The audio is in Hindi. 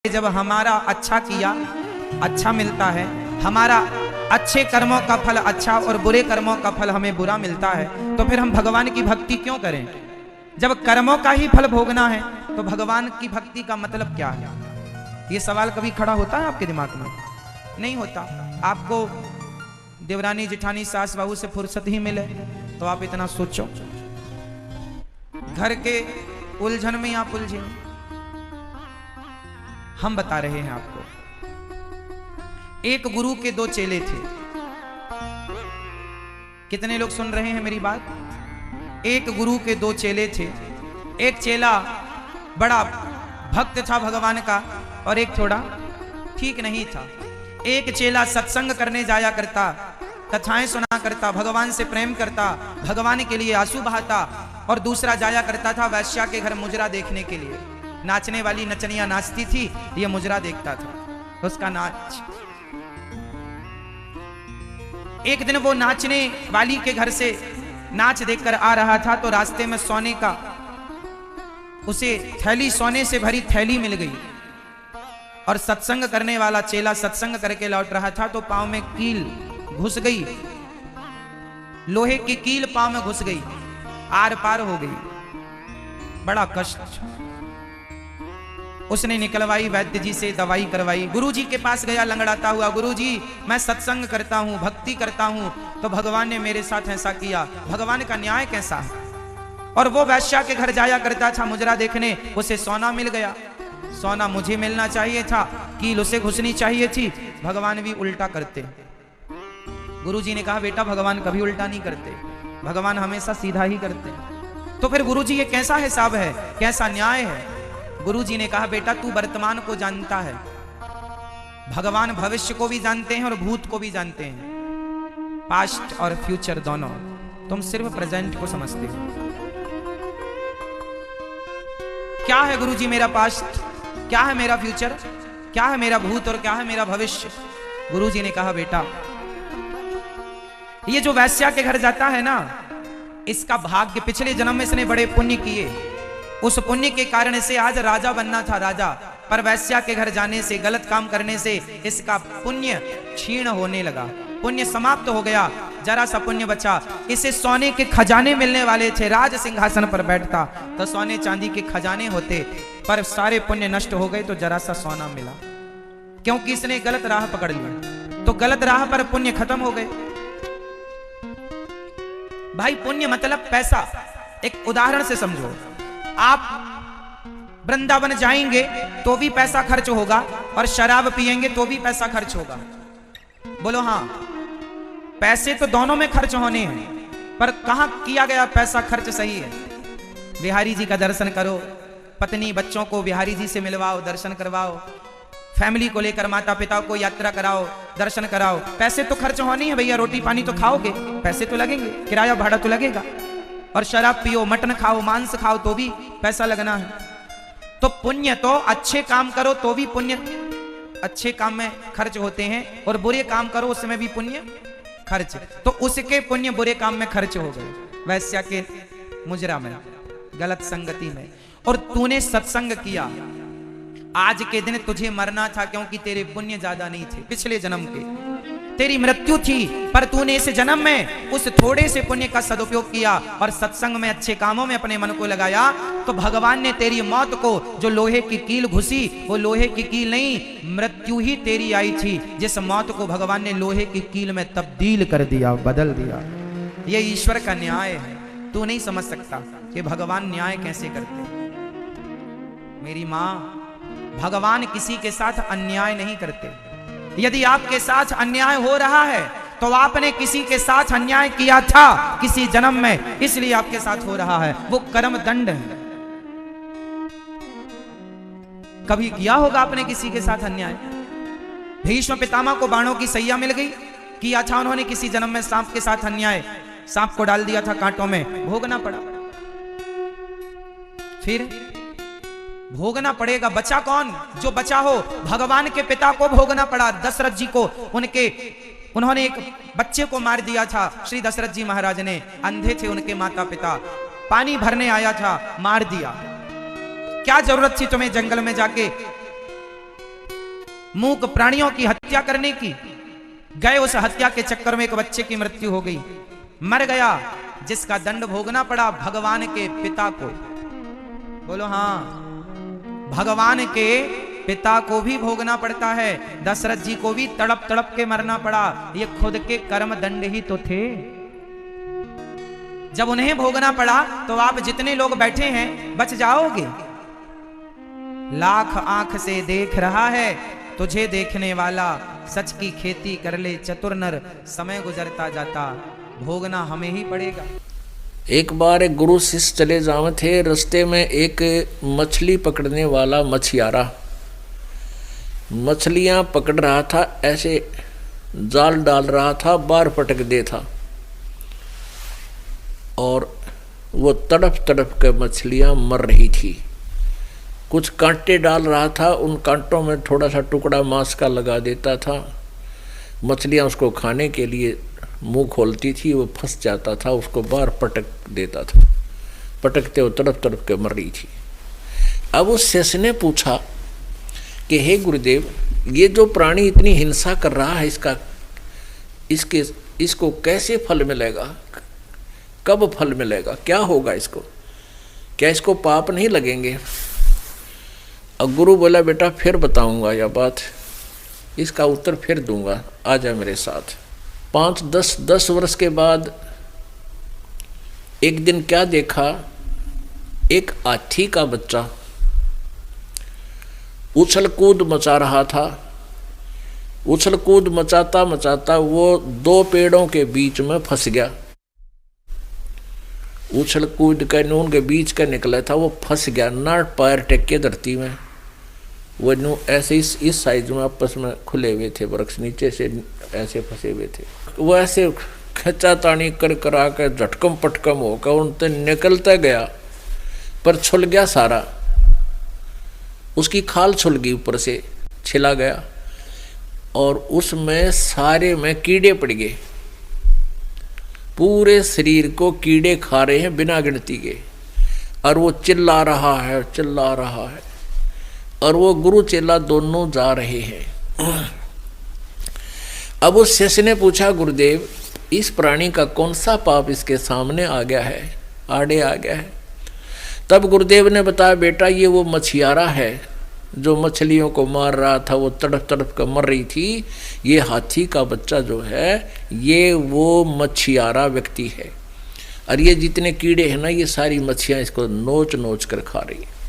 जब हमारा अच्छा किया अच्छा मिलता है, हमारा अच्छे कर्मों का फल अच्छा और बुरे कर्मों का फल हमें बुरा मिलता है, तो फिर हम भगवान की भक्ति क्यों करें? जब कर्मों का ही फल भोगना है तो भगवान की भक्ति का मतलब क्या है? ये सवाल कभी खड़ा होता है आपके दिमाग में? नहीं होता। आपको देवरानी जिठानी सास बहू से फुर्सत ही मिले तो आप इतना सोचो, घर के उलझन में आप उलझे। हम बता रहे हैं आपको, एक गुरु के दो चेले थे। कितने लोग सुन रहे हैं मेरी बात? एक गुरु के दो चेले थे। एक चेला बड़ा भक्त था भगवान का और एक थोड़ा ठीक नहीं था। एक चेला सत्संग करने जाया करता, कथाएं सुना करता, भगवान से प्रेम करता, भगवान के लिए आंसू बहाता, और दूसरा जाया करता था वैश्या के घर मुजरा देखने के लिए। नाचने वाली नचनिया नाचती थी, ये मुजरा देखता था उसका नाच। एक दिन वो नाचने वाली के घर से नाच देखकर आ रहा था तो रास्ते में सोने का उसे थैली, सोने से भरी थैली मिल गई। और सत्संग करने वाला चेला सत्संग करके लौट रहा था तो पांव में कील घुस गई, लोहे की कील पांव में घुस गई, आर पार हो गई। बड़ा कष्ट। उसने निकलवाई, वैद्य जी से दवाई करवाई, गुरुजी के पास गया लंगड़ाता हुआ, गुरुजी मैं सत्संग करता हूं, भक्ति करता हूं, तो भगवान ने मेरे साथ ऐसा किया, भगवान का न्याय कैसा है? और वो वैश्या के घर जाया करता था मुजरा देखने, उसे सोना मिल गया। सोना मुझे मिलना चाहिए था, कील उसे घुसनी चाहिए थी। भगवान भी उल्टा करते। गुरुजी ने कहा बेटा भगवान कभी उल्टा नहीं करते, भगवान हमेशा सीधा ही करते। तो फिर गुरुजी ये कैसा हिसाब है, कैसा न्याय है? गुरुजी ने कहा बेटा तू वर्तमान को जानता है, भगवान भविष्य को भी जानते हैं और भूत को भी जानते हैं, पास्ट और फ्यूचर दोनों। तुम सिर्फ प्रेजेंट को समझते हो। क्या है गुरुजी मेरा पास्ट, क्या है मेरा फ्यूचर, क्या है मेरा भूत और क्या है मेरा भविष्य? गुरुजी ने कहा बेटा ये जो वैश्या के घर जाता है ना, इसका भाग्य, पिछले जन्म में इसने बड़े पुण्य किए, उस पुण्य के कारण से आज राजा बनना था, राजा। पर वैश्या के घर जाने से, गलत काम करने से इसका पुण्य क्षीण होने लगा, पुण्य समाप्त हो गया, जरा सा पुण्य बचा। इसे सोने के खजाने मिलने वाले थे, राज सिंहासन पर बैठता तो सोने चांदी के खजाने होते, पर सारे पुण्य नष्ट हो गए तो जरा सा सोना मिला, क्योंकि इसने गलत राह पकड़ लिया। तो गलत राह पर पुण्य खत्म हो गए। भाई पुण्य मतलब पैसा। एक उदाहरण से समझो, आप वृंदावन जाएंगे तो भी पैसा खर्च होगा और शराब पिएंगे तो भी पैसा खर्च होगा। बोलो हाँ, पैसे तो दोनों में खर्च होने हैं, पर कहां किया गया पैसा खर्च सही है? बिहारी जी का दर्शन करो, पत्नी बच्चों को बिहारी जी से मिलवाओ, दर्शन करवाओ, फैमिली को लेकर माता पिता को यात्रा कराओ, दर्शन कराओ। पैसे तो खर्च होने हैं भैया, रोटी पानी तो खाओगे, पैसे तो लगेंगे, किराया भाड़ा तो लगेगा। और शराब पियो, मटन खाओ, मांस खाओ तो भी पैसा लगना है। तो पुण्य तो अच्छे काम करो तो भी पुण्य अच्छे काम में खर्च होते हैं, और बुरे काम करो उसमें भी पुण्य खर्च। तो उसके पुण्य बुरे काम में खर्च हो गए, वैश्या के मुजरा में, गलत संगति में। और तूने सत्संग किया, आज के दिन तुझे मरना था क्योंकि तेरे पुण्य ज्यादा नहीं थे, पिछले जन्म के तेरी मृत्यु थी, पर तूने इस जन्म में उस थोड़े से पुण्य का सदुपयोग किया और सत्संग में, अच्छे कामों में अपने मन को लगाया, तो भगवान ने तेरी मौत को, जो लोहे की कील घुसी, वो लोहे की कील नहीं, मृत्यु ही तेरी आई थी, जिस मौत को भगवान ने लोहे की कील में तब्दील कर दिया, बदल दिया। ये ईश्वर का न्याय है। तू नहीं समझ सकता कि भगवान न्याय कैसे करते। मेरी मां, भगवान किसी के साथ अन्याय नहीं करते। यदि आपके साथ अन्याय हो रहा है तो आपने किसी के साथ अन्याय किया था किसी जन्म में, इसलिए आपके साथ हो रहा है, वो कर्म दंड है। कभी किया होगा आपने किसी के साथ अन्याय? भीष्म पितामह को बाणों की सैया मिल गई, किया था उन्होंने किसी जन्म में सांप के साथ अन्याय, सांप को डाल दिया था कांटों में, भोगना पड़ा। फिर भोगना पड़ेगा, बचा कौन? जो बचा हो, भगवान के पिता को भोगना पड़ा। दशरथ जी को, उन्होंने एक बच्चे को मार दिया था। श्री दशरथ जी महाराज ने, अंधे थे उनके माता पिता, पानी भरने आया था, मार दिया। क्या जरूरत थी तुम्हें जंगल में जाके मूक प्राणियों की हत्या करने की। गए, उस हत्या के चक्कर में एक बच्चे की मृत्यु हो गई, मर गया, जिसका दंड भोगना पड़ा भगवान के पिता को। बोलो हाँ, भगवान के पिता को भी भोगना पड़ता है। दशरथ जी को भी तड़प तड़प के मरना पड़ा। ये खुद के कर्म दंड ही तो थे। जब उन्हें भोगना पड़ा तो आप जितने लोग बैठे हैं बच जाओगे। लाख आंख से देख रहा है तुझे देखने वाला, सच की खेती कर ले चतुर नर, समय गुजरता जाता भोगना हमें ही पड़ेगा। एक बार एक गुरु शिष्य चले जावे थे, रास्ते में एक मछली पकड़ने वाला मछियारा मछलियां पकड़ रहा था, ऐसे जाल डाल रहा था, बार पटक दे था, और वो तड़प तड़प के मछलियां मर रही थी। कुछ कांटे डाल रहा था, उन कांटों में थोड़ा सा टुकड़ा मांस का लगा देता था, मछलियां उसको खाने के लिए मुंह खोलती थी, वो फंस जाता था, उसको बार पटक देता था, पटकते वो तड़प तड़प के मर रही थी। अब उस शिष्य ने पूछा कि हे गुरुदेव, ये जो प्राणी इतनी हिंसा कर रहा है, इसको कैसे फल मिलेगा, कब फल मिलेगा, क्या होगा इसको, क्या इसको पाप नहीं लगेंगे? अब गुरु बोला, बेटा फिर बताऊंगा यह बात, इसका उत्तर फिर दूंगा, आ जा मेरे साथ। 5-10 वर्ष के बाद एक दिन क्या देखा, एक हाथी का बच्चा उछल कूद मचा रहा था। उछल कूद मचाता मचाता वो 2 पेड़ों के बीच में फंस गया। उछल कूद कर नून के बीच का निकला था, वो फंस गया, ना पैर टेक के धरती में, वो नू ऐसे इस साइज में आपस में खुले हुए थे, वृक्ष नीचे से ऐसे फंसे हुए थे। वो ऐसे खचा तानी कर करा कर झटकम पटकम होकर उनसे निकलता गया, पर छुल गया सारा, उसकी खाल छुल गई, ऊपर से छिला गया, और उसमें सारे में कीड़े पड़ गए, पूरे शरीर को कीड़े खा रहे हैं बिना गिनती के, और वो चिल्ला रहा है, चिल्ला रहा है, और वो गुरु चेला दोनों जा रहे हैं। अब उस शिष्य ने पूछा, गुरुदेव इस प्राणी का कौन सा पाप इसके सामने आ गया है, आड़े आ गया है? तब गुरुदेव ने बताया, बेटा ये वो मछियारा है जो मछलियों को मार रहा था, वो तड़प तड़प कर मर रही थी। ये हाथी का बच्चा जो है, ये वो मछियारा व्यक्ति है, और ये जितने कीड़े हैं ना, ये सारी मछलियाँ इसको नोच नोच कर खा रही है।